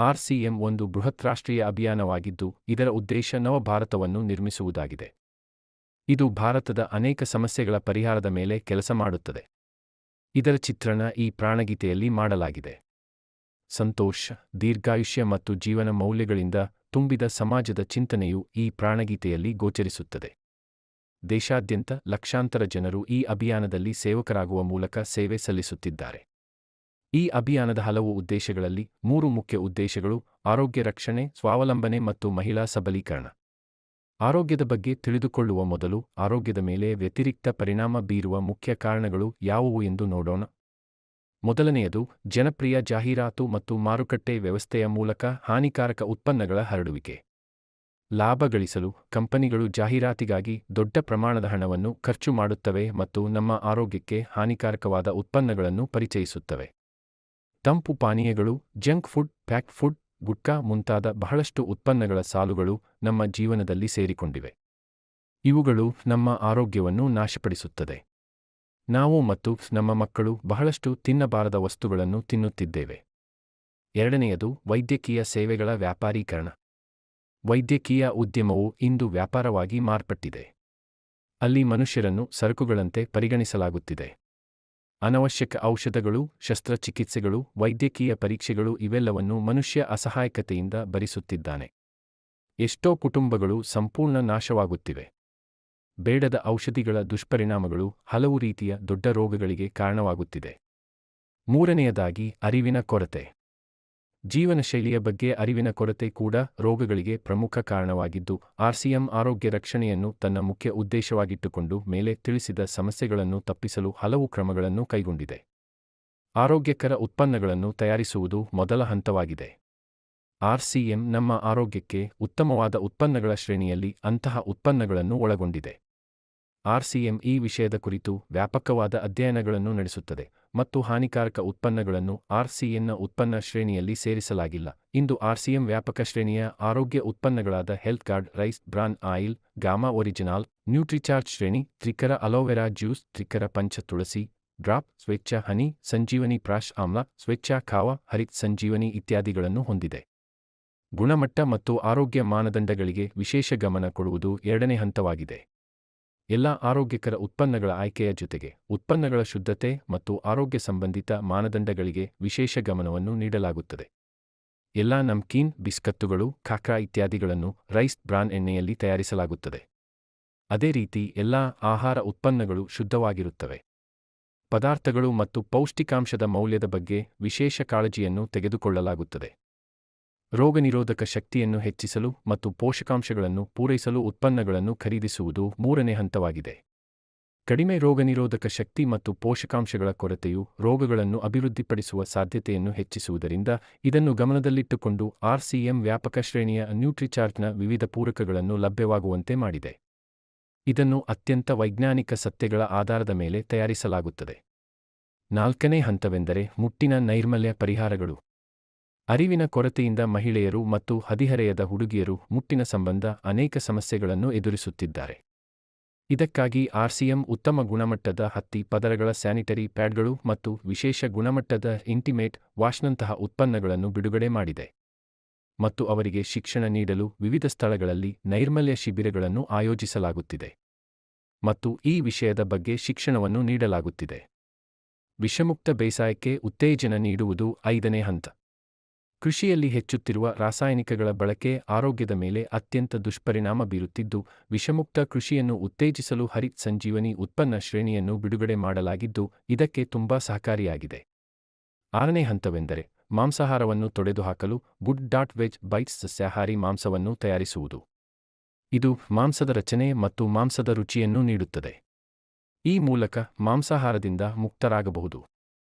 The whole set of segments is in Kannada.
RCM ಒಂದು ಬೃಹತ್ ರಾಷ್ಟ್ರೀಯ ಅಭಿಯಾನವಾಗಿದ್ದು, ಇದರ ಉದ್ದೇಶ ನವಭಾರತವನ್ನು ನಿರ್ಮಿಸುವುದಾಗಿದೆ. ಇದು ಭಾರತದ ಅನೇಕ ಸಮಸ್ಯೆಗಳ ಪರಿಹಾರದ ಮೇಲೆ ಕೆಲಸ ಮಾಡುತ್ತದೆ. ಇದರ ಚಿತ್ರಣ ಈ ಪ್ರಾಣಗೀತೆಯಲ್ಲಿ ಮಾಡಲಾಗಿದೆ. ಸಂತೋಷ, ದೀರ್ಘಾಯುಷ್ಯ ಮತ್ತು ಜೀವನ ಮೌಲ್ಯಗಳಿಂದ ತುಂಬಿದ ಸಮಾಜದ ಚಿಂತನೆಯು ಈ ಪ್ರಾಣಗೀತೆಯಲ್ಲಿ ಗೋಚರಿಸುತ್ತದೆ. ದೇಶಾದ್ಯಂತ ಲಕ್ಷಾಂತರ ಜನರು ಈ ಅಭಿಯಾನದಲ್ಲಿ ಸೇವಕರಾಗುವ ಮೂಲಕ ಸೇವೆ ಸಲ್ಲಿಸುತ್ತಿದ್ದಾರೆ. ಈ ಅಭಿಯಾನದ ಹಲವು ಉದ್ದೇಶಗಳಲ್ಲಿ 3 ಮುಖ್ಯ ಉದ್ದೇಶಗಳು: ಆರೋಗ್ಯ ರಕ್ಷಣೆ, ಸ್ವಾವಲಂಬನೆ ಮತ್ತು ಮಹಿಳಾ ಸಬಲೀಕರಣ. ಆರೋಗ್ಯದ ಬಗ್ಗೆ ತಿಳಿದುಕೊಳ್ಳುವ ಮೊದಲು, ಆರೋಗ್ಯದ ಮೇಲೆ ವ್ಯತಿರಿಕ್ತ ಪರಿಣಾಮ ಬೀರುವ ಮುಖ್ಯ ಕಾರಣಗಳು ಯಾವುವು ಎಂದು ನೋಡೋಣ. ಮೊದಲನೆಯದು, ಜನಪ್ರಿಯ ಜಾಹೀರಾತು ಮತ್ತು ಮಾರುಕಟ್ಟೆ ವ್ಯವಸ್ಥೆಯ ಮೂಲಕ ಹಾನಿಕಾರಕ ಉತ್ಪನ್ನಗಳ ಹರಡುವಿಕೆ. ಲಾಭ ಗಳಿಸಲು ಕಂಪನಿಗಳು ಜಾಹೀರಾತಿಗಾಗಿ ದೊಡ್ಡ ಪ್ರಮಾಣದ ಹಣವನ್ನು ಖರ್ಚು ಮಾಡುತ್ತವೆ ಮತ್ತು ನಮ್ಮ ಆರೋಗ್ಯಕ್ಕೆ ಹಾನಿಕಾರಕವಾದ ಉತ್ಪನ್ನಗಳನ್ನು ಪರಿಚಯಿಸುತ್ತವೆ. ತಂಪು ಪಾನೀಯಗಳು, junk food, packed food, gutka ಮುಂತಾದ ಬಹಳಷ್ಟು ಉತ್ಪನ್ನಗಳ ಸಾಲುಗಳು ನಮ್ಮ ಜೀವನದಲ್ಲಿ ಸೇರಿಕೊಂಡಿವೆ. ಇವುಗಳು ನಮ್ಮ ಆರೋಗ್ಯವನ್ನು ನಾಶಪಡಿಸುತ್ತದೆ. ನಾವು ಮತ್ತು ನಮ್ಮ ಮಕ್ಕಳು ಬಹಳಷ್ಟು ತಿನ್ನಬಾರದ ವಸ್ತುಗಳನ್ನು ತಿನ್ನುತ್ತಿದ್ದೇವೆ. ಎರಡನೆಯದು, ವೈದ್ಯಕೀಯ ಸೇವೆಗಳ ವ್ಯಾಪಾರೀಕರಣ. ವೈದ್ಯಕೀಯ ಉದ್ಯಮವು ಇಂದು ವ್ಯಾಪಾರವಾಗಿ ಮಾರ್ಪಟ್ಟಿದೆ. ಅಲ್ಲಿ ಮನುಷ್ಯರನ್ನು ಸರಕುಗಳಂತೆ ಪರಿಗಣಿಸಲಾಗುತ್ತಿದೆ. ಅನವಶ್ಯಕ ಔಷಧಗಳು, ಶಸ್ತ್ರಚಿಕಿತ್ಸೆಗಳು, ವೈದ್ಯಕೀಯ ಪರೀಕ್ಷೆಗಳು ಇವೆಲ್ಲವನ್ನೂ ಮನುಷ್ಯ ಅಸಹಾಯಕತೆಯಿಂದ ಭರಿಸುತ್ತಿದ್ದಾನೆ. ಎಷ್ಟೋ ಕುಟುಂಬಗಳು ಸಂಪೂರ್ಣ ನಾಶವಾಗುತ್ತಿವೆ. ಬೇಡದ ಔಷಧಿಗಳ ದುಷ್ಪರಿಣಾಮಗಳು ಹಲವು ರೀತಿಯ ದೊಡ್ಡ ರೋಗಗಳಿಗೆ ಕಾರಣವಾಗುತ್ತಿದೆ. ಮೂರನೆಯದಾಗಿ, ಅರಿವಿನ ಕೊರತೆ. ಜೀವನಶೈಲಿಯ ಬಗ್ಗೆ ಅರಿವಿನ ಕೊರತೆ ಕೂಡ ರೋಗಗಳಿಗೆ ಪ್ರಮುಖ ಕಾರಣವಾಗಿದ್ದು, RCM ಆರೋಗ್ಯ ರಕ್ಷಣೆಯನ್ನು ತನ್ನ ಮುಖ್ಯ ಉದ್ದೇಶವಾಗಿಟ್ಟುಕೊಂಡು ಮೇಲೆ ತಿಳಿಸಿದ ಸಮಸ್ಯೆಗಳನ್ನು ತಪ್ಪಿಸಲು ಹಲವು ಕ್ರಮಗಳನ್ನು ಕೈಗೊಂಡಿದೆ. ಆರೋಗ್ಯಕರ ಉತ್ಪನ್ನಗಳನ್ನು ತಯಾರಿಸುವುದು ಮೊದಲ ಹಂತವಾಗಿದೆ. RCM ನಮ್ಮ ಆರೋಗ್ಯಕ್ಕೆ ಉತ್ತಮವಾದ ಉತ್ಪನ್ನಗಳ ಶ್ರೇಣಿಯಲ್ಲಿ ಅಂತಹ ಉತ್ಪನ್ನಗಳನ್ನು ಒಳಗೊಂಡಿದೆ. RCM ಈ ವಿಷಯದ ಕುರಿತು ವ್ಯಾಪಕವಾದ ಅಧ್ಯಯನಗಳನ್ನು ನಡೆಸುತ್ತದೆ ಮತ್ತು ಹಾನಿಕಾರಕ ಉತ್ಪನ್ನಗಳನ್ನು RCMನ ಉತ್ಪನ್ನ ಶ್ರೇಣಿಯಲ್ಲಿ ಸೇರಿಸಲಾಗಿಲ್ಲ. ಇಂದು RCM ವ್ಯಾಪಕ ಶ್ರೇಣಿಯ ಆರೋಗ್ಯ ಉತ್ಪನ್ನಗಳಾದ health guard rice bran oil, gamma oryzanol, Nutricharge ಶ್ರೇಣಿ, ತ್ರಿಕರ ಅಲೋವೆರಾ ಜ್ಯೂಸ್, ತ್ರಿಕರ ಪಂಚ ತುಳಸಿ ಡ್ರಾಪ್, ಸ್ವೇಚ್ಛಾ ಹನಿ, ಸಂಜೀವನಿ ಪ್ರಾಶ್ ಆಮ್ಲ, ಸ್ವೇಚ್ಛಾ ಖಾವ, ಹರಿತ್ ಸಂಜೀವನಿ ಇತ್ಯಾದಿಗಳನ್ನು ಹೊಂದಿದೆ. ಗುಣಮಟ್ಟ ಮತ್ತು ಆರೋಗ್ಯ ಮಾನದಂಡಗಳಿಗೆ ವಿಶೇಷ ಗಮನ ಕೊಡುವುದು ಎರಡನೇ ಹಂತವಾಗಿದೆ. ಎಲ್ಲ ಆರೋಗ್ಯಕರ ಉತ್ಪನ್ನಗಳ ಆಯ್ಕೆಯ ಜೊತೆಗೆ ಉತ್ಪನ್ನಗಳ ಶುದ್ಧತೆ ಮತ್ತು ಆರೋಗ್ಯ ಸಂಬಂಧಿತ ಮಾನದಂಡಗಳಿಗೆ ವಿಶೇಷ ಗಮನವನ್ನು ನೀಡಲಾಗುತ್ತದೆ. ಎಲ್ಲ ನಮ್ಕೀನ್, ಬಿಸ್ಕತ್ತುಗಳು, ಖಾಕ್ರಾ ಇತ್ಯಾದಿಗಳನ್ನು ರೈಸ್ ಬ್ರಾನ್ ಎಣ್ಣೆಯಲ್ಲಿ ತಯಾರಿಸಲಾಗುತ್ತದೆ. ಅದೇ ರೀತಿ ಎಲ್ಲಾ ಆಹಾರ ಉತ್ಪನ್ನಗಳು ಶುದ್ಧವಾಗಿರುತ್ತವೆ. ಪದಾರ್ಥಗಳು ಮತ್ತು ಪೌಷ್ಟಿಕಾಂಶದ ಮೌಲ್ಯದ ಬಗ್ಗೆ ವಿಶೇಷ ಕಾಳಜಿಯನ್ನು ತೆಗೆದುಕೊಳ್ಳಲಾಗುತ್ತದೆ. ರೋಗನಿರೋಧಕ ಶಕ್ತಿಯನ್ನು ಹೆಚ್ಚಿಸಲು ಮತ್ತು ಪೋಷಕಾಂಶಗಳನ್ನು ಪೂರೈಸಲು ಉತ್ಪನ್ನಗಳನ್ನು ಖರೀದಿಸುವುದು ಮೂರನೇ ಹಂತವಾಗಿದೆ. ಕಡಿಮೆ ರೋಗನಿರೋಧಕ ಶಕ್ತಿ ಮತ್ತು ಪೋಷಕಾಂಶಗಳ ಕೊರತೆಯು ರೋಗಗಳನ್ನು ಅಭಿವೃದ್ಧಿಪಡಿಸುವ ಸಾಧ್ಯತೆಯನ್ನು ಹೆಚ್ಚಿಸುವುದರಿಂದ ಇದನ್ನು ಗಮನದಲ್ಲಿಟ್ಟುಕೊಂಡು RCM ವ್ಯಾಪಕ ಶ್ರೇಣಿಯ ನ್ಯೂಟ್ರಿಚಾರ್ಜ್ನ ವಿವಿಧ ಪೂರಕಗಳನ್ನು ಲಭ್ಯವಾಗುವಂತೆ ಮಾಡಿದೆ. ಇದನ್ನು ಅತ್ಯಂತ ವೈಜ್ಞಾನಿಕ ಸತ್ಯಗಳ ಆಧಾರದ ಮೇಲೆ ತಯಾರಿಸಲಾಗುತ್ತದೆ. ನಾಲ್ಕನೇ ಹಂತವೆಂದರೆ ಮುಟ್ಟಿನ ನೈರ್ಮಲ್ಯ ಪರಿಹಾರಗಳು. ಅರಿವಿನ ಕೊರತೆಯಿಂದ ಮಹಿಳೆಯರು ಮತ್ತು ಹದಿಹರೆಯದ ಹುಡುಗಿಯರು ಮುಟ್ಟಿನ ಸಂಬಂಧ ಅನೇಕ ಸಮಸ್ಯೆಗಳನ್ನು ಎದುರಿಸುತ್ತಿದ್ದಾರೆ. ಇದಕ್ಕಾಗಿ RCM ಉತ್ತಮ ಗುಣಮಟ್ಟದ ಹತ್ತಿ ಪದರಗಳ ಸ್ಯಾನಿಟರಿ ಪ್ಯಾಡ್ಗಳು ಮತ್ತು ವಿಶೇಷ ಗುಣಮಟ್ಟದ ಇಂಟಿಮೇಟ್ ವಾಶ್ನಂತಹ ಉತ್ಪನ್ನಗಳನ್ನು ಬಿಡುಗಡೆ ಮಾಡಿದೆ. ಮತ್ತು ಅವರಿಗೆ ಶಿಕ್ಷಣ ನೀಡಲು ವಿವಿಧ ಸ್ಥಳಗಳಲ್ಲಿ ನೈರ್ಮಲ್ಯ ಶಿಬಿರಗಳನ್ನು ಆಯೋಜಿಸಲಾಗುತ್ತಿದೆ. ಮತ್ತು ಈ ವಿಷಯದ ಬಗ್ಗೆ ಶಿಕ್ಷಣವನ್ನು ನೀಡಲಾಗುತ್ತಿದೆ. ವಿಷಮುಕ್ತ ಬೇಸಾಯಕ್ಕೆ ಉತ್ತೇಜನ ನೀಡುವುದು ಐದನೇ ಹಂತ. ಕೃಷಿಯಲ್ಲಿ ಹೆಚ್ಚುತ್ತಿರುವ ರಾಸಾಯನಿಕಗಳ ಬಳಕೆ ಆರೋಗ್ಯದ ಮೇಲೆ ಅತ್ಯಂತ ದುಷ್ಪರಿಣಾಮ ಬೀರುತ್ತಿದ್ದು, ವಿಷಮುಕ್ತ ಕೃಷಿಯನ್ನು ಉತ್ತೇಜಿಸಲು ಹರಿತ್ ಸಂಜೀವನಿ ಉತ್ಪನ್ನ ಶ್ರೇಣಿಯನ್ನು ಬಿಡುಗಡೆ ಮಾಡಲಾಗಿದ್ದು, ಇದಕ್ಕೆ ತುಂಬಾ ಸಹಕಾರಿಯಾಗಿದೆ. ಆರನೇ ಹಂತವೆಂದರೆ ಮಾಂಸಾಹಾರವನ್ನು ತೊಡೆದುಹಾಕಲು ಗುಡ್.ವೆಜ್ ಬೈಟ್ಸ್ ಸಸ್ಯಾಹಾರಿ ಮಾಂಸವನ್ನು ತಯಾರಿಸುವುದು. ಇದು ಮಾಂಸದ ರಚನೆ ಮತ್ತು ಮಾಂಸದ ರುಚಿಯನ್ನು ನೀಡುತ್ತದೆ. ಈ ಮೂಲಕ ಮಾಂಸಾಹಾರದಿಂದ ಮುಕ್ತರಾಗಬಹುದು.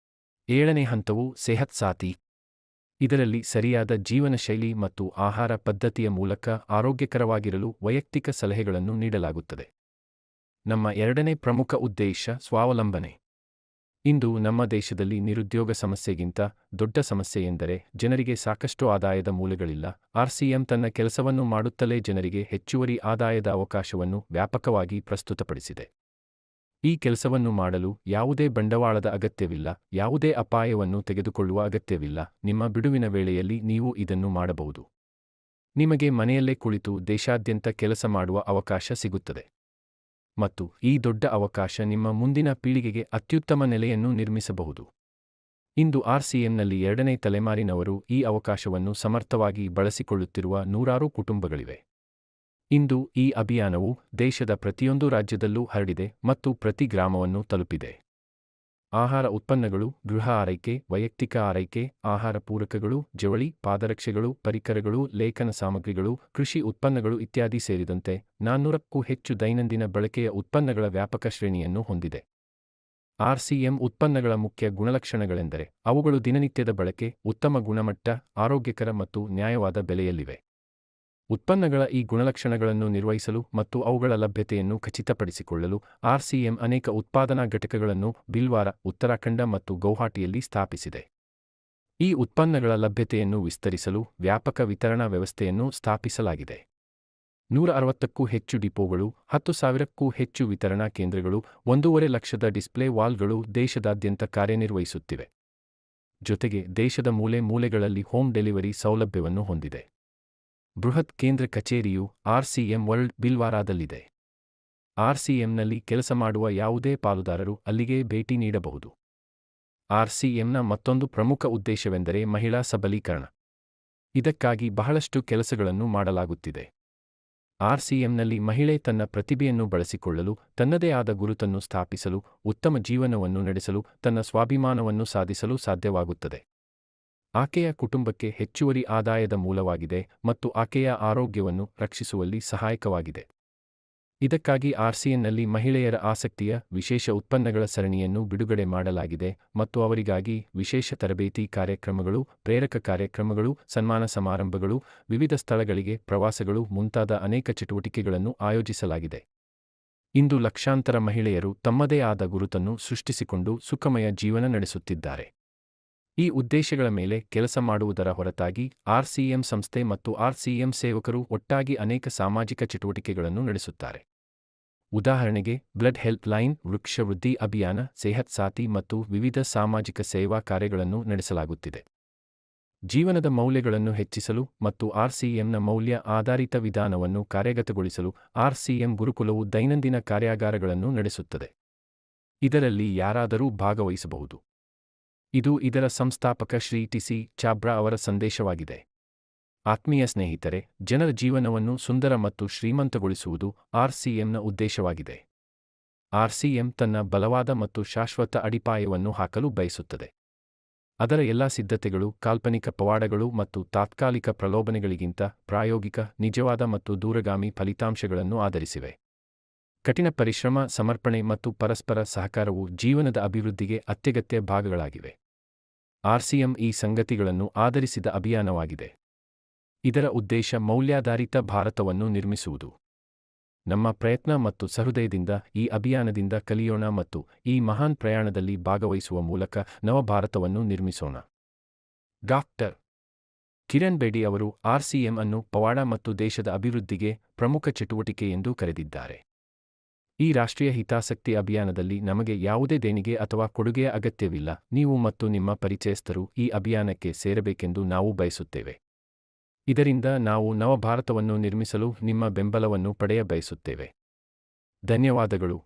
ಏಳನೇ ಹಂತವು ಸೆಹತ್ ಸಾಥಿ. ಇದರಲ್ಲಿ ಸರಿಯಾದ ಜೀವನ ಶೈಲಿ ಮತ್ತು ಆಹಾರ ಪದ್ಧತಿಯ ಮೂಲಕ ಆರೋಗ್ಯಕರವಾಗಿರಲು ವೈಯಕ್ತಿಕ ಸಲಹೆಗಳನ್ನು ನೀಡಲಾಗುತ್ತದೆ. ನಮ್ಮ ಎರಡನೇ ಪ್ರಮುಖ ಉದ್ದೇಶ ಸ್ವಾವಲಂಬನೆ. ಇಂದು ನಮ್ಮ ದೇಶದಲ್ಲಿ ನಿರುದ್ಯೋಗ ಸಮಸ್ಯೆಗಿಂತ ದೊಡ್ಡ ಸಮಸ್ಯೆ ಎಂದರೆ ಜನರಿಗೆ ಸಾಕಷ್ಟು ಆದಾಯದ ಮೂಲಗಳಿಲ್ಲ. RCM ತನ್ನ ಕೆಲಸವನ್ನು ಮಾಡುತ್ತಲೇ ಜನರಿಗೆ ಹೆಚ್ಚುವರಿ ಆದಾಯದ ಅವಕಾಶವನ್ನು ವ್ಯಾಪಕವಾಗಿ ಪ್ರಸ್ತುತಪಡಿಸಿದೆ. ಈ ಕೆಲಸವನ್ನು ಮಾಡಲು ಯಾವುದೇ ಬಂಡವಾಳದ ಅಗತ್ಯವಿಲ್ಲ, ಯಾವುದೇ ಅಪಾಯವನ್ನು ತೆಗೆದುಕೊಳ್ಳುವ ಅಗತ್ಯವಿಲ್ಲ. ನಿಮ್ಮ ಬಿಡುವಿನ ವೇಳೆಯಲ್ಲಿ ನೀವು ಇದನ್ನು ಮಾಡಬಹುದು. ನಿಮಗೆ ಮನೆಯಲ್ಲೇ ಕುಳಿತು ದೇಶಾದ್ಯಂತ ಕೆಲಸ ಮಾಡುವ ಅವಕಾಶ ಸಿಗುತ್ತದೆ. ಮತ್ತು ಈ ದೊಡ್ಡ ಅವಕಾಶ ನಿಮ್ಮ ಮುಂದಿನ ಪೀಳಿಗೆಗೆ ಅತ್ಯುತ್ತಮ ನೆಲೆಯನ್ನು ನಿರ್ಮಿಸಬಹುದು. ಇಂದು ಆರ್ಸಿಎಂನಲ್ಲಿ 2ನೇ ತಲೆಮಾರಿನವರು ಈ ಅವಕಾಶವನ್ನು ಸಮರ್ಥವಾಗಿ ಬಳಸಿಕೊಳ್ಳುತ್ತಿರುವ ನೂರಾರು ಕುಟುಂಬಗಳಿವೆ. ಇಂದು ಈ ಅಭಿಯಾನವು ದೇಶದ ಪ್ರತಿಯೊಂದು ರಾಜ್ಯದಲ್ಲೂ ಹರಡಿದೆ ಮತ್ತು ಪ್ರತಿ ಗ್ರಾಮವನ್ನು ತಲುಪಿದೆ. ಆಹಾರ ಉತ್ಪನ್ನಗಳು, ಗೃಹ ಆರೈಕೆ, ವೈಯಕ್ತಿಕ ಆರೈಕೆ, ಆಹಾರ ಪೂರಕಗಳು, ಜವಳಿ, ಪಾದರಕ್ಷೆಗಳು, ಪರಿಕರಗಳು, ಲೇಖನ ಸಾಮಗ್ರಿಗಳು, ಕೃಷಿ ಉತ್ಪನ್ನಗಳು ಇತ್ಯಾದಿ ಸೇರಿದಂತೆ 400ಕ್ಕೂ ಹೆಚ್ಚು ದೈನಂದಿನ ಬಳಕೆಯ ಉತ್ಪನ್ನಗಳ ವ್ಯಾಪಕ ಶ್ರೇಣಿಯನ್ನು ಹೊಂದಿದೆ. ಆರ್ಸಿಎಂ ಉತ್ಪನ್ನಗಳ ಮುಖ್ಯ ಗುಣಲಕ್ಷಣಗಳೆಂದರೆ ಅವುಗಳು ದಿನನಿತ್ಯದ ಬಳಕೆ, ಉತ್ತಮ ಗುಣಮಟ್ಟ, ಆರೋಗ್ಯಕರ ಮತ್ತು ನ್ಯಾಯವಾದ ಬೆಲೆಯಲ್ಲಿವೆ. ಉತ್ಪನ್ನಗಳ ಈ ಗುಣಲಕ್ಷಣಗಳನ್ನು ನಿರ್ವಹಿಸಲು ಮತ್ತು ಅವುಗಳ ಲಭ್ಯತೆಯನ್ನು ಖಚಿತಪಡಿಸಿಕೊಳ್ಳಲು ಆರ್ಸಿಎಂ ಅನೇಕ ಉತ್ಪಾದನಾ ಘಟಕಗಳನ್ನು ಭಿಲ್ವಾರ, ಉತ್ತರಾಖಂಡ ಮತ್ತು ಗೌಹಾಟಿಯಲ್ಲಿ ಸ್ಥಾಪಿಸಿದೆ. ಈ ಉತ್ಪನ್ನಗಳ ಲಭ್ಯತೆಯನ್ನು ವಿಸ್ತರಿಸಲು ವ್ಯಾಪಕ ವಿತರಣಾ ವ್ಯವಸ್ಥೆಯನ್ನು ಸ್ಥಾಪಿಸಲಾಗಿದೆ. 160ಕ್ಕೂ ಹೆಚ್ಚು ಡಿಪೋಗಳು, 10,000ಕ್ಕೂ ಹೆಚ್ಚು ವಿತರಣಾ ಕೇಂದ್ರಗಳು, 1.5 ಲಕ್ಷದ ಡಿಸ್ಪ್ಲೇ ವಾಲ್ಗಳು ದೇಶದಾದ್ಯಂತ ಕಾರ್ಯನಿರ್ವಹಿಸುತ್ತಿವೆ. ಜೊತೆಗೆ ದೇಶದ ಮೂಲೆ ಮೂಲೆಗಳಲ್ಲಿ ಹೋಮ್ ಡೆಲಿವರಿ ಸೌಲಭ್ಯವನ್ನು ಹೊಂದಿದೆ. ಬೃಹತ್ ಕೇಂದ್ರ ಕಚೇರಿಯು ಆರ್ಸಿಎಂ ವರ್ಲ್ಡ್ ಭಿಲ್ವಾರಾದಲ್ಲಿದೆ. ಆರ್ಸಿಎಂನಲ್ಲಿ ಕೆಲಸ ಮಾಡುವ ಯಾವುದೇ ಪಾಲುದಾರರು ಅಲ್ಲಿಗೆ ಭೇಟಿ ನೀಡಬಹುದು. ಆರ್ಸಿಎಂನ ಮತ್ತೊಂದು ಪ್ರಮುಖ ಉದ್ದೇಶವೆಂದರೆ ಮಹಿಳಾ ಸಬಲೀಕರಣ. ಇದಕ್ಕಾಗಿ ಬಹಳಷ್ಟು ಕೆಲಸಗಳನ್ನು ಮಾಡಲಾಗುತ್ತಿದೆ. ಆರ್ಸಿಎಂನಲ್ಲಿ ಮಹಿಳೆ ತನ್ನ ಪ್ರತಿಭೆಯನ್ನು ಬಳಸಿಕೊಳ್ಳಲು, ತನ್ನದೇ ಆದ ಗುರುತನ್ನು ಸ್ಥಾಪಿಸಲು, ಉತ್ತಮ ಜೀವನವನ್ನು ನಡೆಸಲು, ತನ್ನ ಸ್ವಾಭಿಮಾನವನ್ನು ಸಾಧಿಸಲು ಸಾಧ್ಯವಾಗುತ್ತದೆ. ಆಕೆಯ ಕುಟುಂಬಕ್ಕೆ ಹೆಚ್ಚುವರಿ ಆದಾಯದ ಮೂಲವಾಗಿದೆ ಮತ್ತು ಆಕೆಯ ಆರೋಗ್ಯವನ್ನು ರಕ್ಷಿಸುವಲ್ಲಿ ಸಹಾಯಕವಾಗಿದೆ. ಇದಕ್ಕಾಗಿ ಆರ್ಸಿಎಂನಲ್ಲಿ ಮಹಿಳೆಯರ ಆಸಕ್ತಿಯ ವಿಶೇಷ ಉತ್ಪನ್ನಗಳ ಸರಣಿಯನ್ನು ಬಿಡುಗಡೆ ಮಾಡಲಾಗಿದೆ ಮತ್ತು ಅವರಿಗಾಗಿ ವಿಶೇಷ ತರಬೇತಿ ಕಾರ್ಯಕ್ರಮಗಳು, ಪ್ರೇರಕ ಕಾರ್ಯಕ್ರಮಗಳು, ಸನ್ಮಾನ ಸಮಾರಂಭಗಳು, ವಿವಿಧ ಸ್ಥಳಗಳಿಗೆ ಪ್ರವಾಸಗಳು ಮುಂತಾದ ಅನೇಕ ಚಟುವಟಿಕೆಗಳನ್ನು ಆಯೋಜಿಸಲಾಗಿದೆ. ಇಂದು ಲಕ್ಷಾಂತರ ಮಹಿಳೆಯರು ತಮ್ಮದೇ ಆದ ಗುರುತನ್ನು ಸೃಷ್ಟಿಸಿಕೊಂಡು ಸುಖಮಯ ಜೀವನ ನಡೆಸುತ್ತಿದ್ದಾರೆ. ಈ ಉದ್ದೇಶಗಳ ಮೇಲೆ ಕೆಲಸ ಮಾಡುವುದರ ಹೊರತಾಗಿ ಆರ್ಸಿಎಂ ಸಂಸ್ಥೆ ಮತ್ತು ಆರ್ಸಿಎಂ ಸೇವಕರು ಒಟ್ಟಾಗಿ ಅನೇಕ ಸಾಮಾಜಿಕ ಚಟುವಟಿಕೆಗಳನ್ನು ನಡೆಸುತ್ತಾರೆ. ಉದಾಹರಣೆಗೆ ಬ್ಲಡ್ ಹೆಲ್ಪ್ ಲೈನ್, ವೃಕ್ಷ ವೃದ್ಧಿ ಅಭಿಯಾನ, ಸೆಹತ್ ಸಾಥಿ ಮತ್ತು ವಿವಿಧ ಸಾಮಾಜಿಕ ಸೇವಾ ಕಾರ್ಯಗಳನ್ನು ನಡೆಸಲಾಗುತ್ತಿದೆ. ಜೀವನದ ಮೌಲ್ಯಗಳನ್ನು ಹೆಚ್ಚಿಸಲು ಮತ್ತು ಆರ್ಸಿಎಂನ ಮೌಲ್ಯ ಆಧಾರಿತ ವಿಧಾನವನ್ನು ಕಾರ್ಯಗತಗೊಳಿಸಲು ಆರ್ಸಿಎಂ ಗುರುಕುಲವು ದೈನಂದಿನ ಕಾರ್ಯಾಗಾರಗಳನ್ನು ನಡೆಸುತ್ತದೆ. ಇದರಲ್ಲಿ ಯಾರಾದರೂ ಭಾಗವಹಿಸಬಹುದು. ಇದು ಇದರ ಸಂಸ್ಥಾಪಕ ಶ್ರೀ ಟಿ.ಸಿ. ಚಾಬ್ರಾ ಅವರ ಸಂದೇಶವಾಗಿದೆ. ಆತ್ಮೀಯ ಸ್ನೇಹಿತರೆ, ಜನರ ಜೀವನವನ್ನು ಸುಂದರ ಮತ್ತು ಶ್ರೀಮಂತಗೊಳಿಸುವುದು ಆರ್ಸಿಎಂನ ಉದ್ದೇಶವಾಗಿದೆ. ಆರ್ಸಿಎಂ ತನ್ನ ಬಲವಾದ ಮತ್ತು ಶಾಶ್ವತ ಅಡಿಪಾಯವನ್ನು ಹಾಕಲು ಬಯಸುತ್ತದೆ. ಅದರ ಎಲ್ಲಾ ಸಿದ್ಧತೆಗಳು ಕಾಲ್ಪನಿಕ ಪವಾಡಗಳು ಮತ್ತು ತಾತ್ಕಾಲಿಕ ಪ್ರಲೋಭನೆಗಳಿಗಿಂತ ಪ್ರಾಯೋಗಿಕ, ನಿಜವಾದ ಮತ್ತು ದೂರಗಾಮಿ ಫಲಿತಾಂಶಗಳನ್ನು ಆಧರಿಸಿವೆ. ಕಠಿಣ ಪರಿಶ್ರಮ, ಸಮರ್ಪಣೆ ಮತ್ತು ಪರಸ್ಪರ ಸಹಕಾರವು ಜೀವನದ ಅಭಿವೃದ್ಧಿಗೆ ಅತ್ಯಗತ್ಯ ಭಾಗಗಳಾಗಿವೆ. ಆರ್ಸಿಎಂ ಈ ಸಂಗತಿಗಳನ್ನು ಆಧರಿಸಿದ ಅಭಿಯಾನವಾಗಿದೆ. ಇದರ ಉದ್ದೇಶ ಮೌಲ್ಯಾಧಾರಿತ ಭಾರತವನ್ನು ನಿರ್ಮಿಸುವುದು. ನಮ್ಮ ಪ್ರಯತ್ನ ಮತ್ತು ಸಹೃದಯದಿಂದ ಈ ಅಭಿಯಾನದಿಂದ ಕಲಿಯೋಣ ಮತ್ತು ಈ ಮಹಾನ್ ಪ್ರಯಾಣದಲ್ಲಿ ಭಾಗವಹಿಸುವ ಮೂಲಕ ನವ ಭಾರತವನ್ನು ನಿರ್ಮಿಸೋಣ. ಡಾಕ್ಟರ್ ಕಿರಣ್ ಬೇಡಿ ಅವರು ಆರ್ಸಿಎಂ ಅನ್ನು ಪವಾಡ ಮತ್ತು ದೇಶದ ಅಭಿವೃದ್ಧಿಗೆ ಪ್ರಮುಖ ಚಟುವಟಿಕೆ ಎಂದು ಕರೆದಿದ್ದಾರೆ. ಈ ರಾಷ್ಟ್ರೀಯ ಹಿತಾಸಕ್ತಿ ಅಭಿಯಾನದಲ್ಲಿ ನಮಗೆ ಯಾವುದೇ ದೇಣಿಗೆ ಅಥವಾ ಕೊಡುಗೆಯ ಅಗತ್ಯವಿಲ್ಲ. ನೀವು ಮತ್ತು ನಿಮ್ಮ ಪರಿಚಯಸ್ಥರು ಈ ಅಭಿಯಾನಕ್ಕೆ ಸೇರಬೇಕೆಂದು ನಾವು ಬಯಸುತ್ತೇವೆ. ಇದರಿಂದ ನಾವು ನವ ಭಾರತವನ್ನು ನಿರ್ಮಿಸಲು ನಿಮ್ಮ ಬೆಂಬಲವನ್ನು ಪಡೆಯ ಬಯಸುತ್ತೇವೆ. ಧನ್ಯವಾದಗಳು.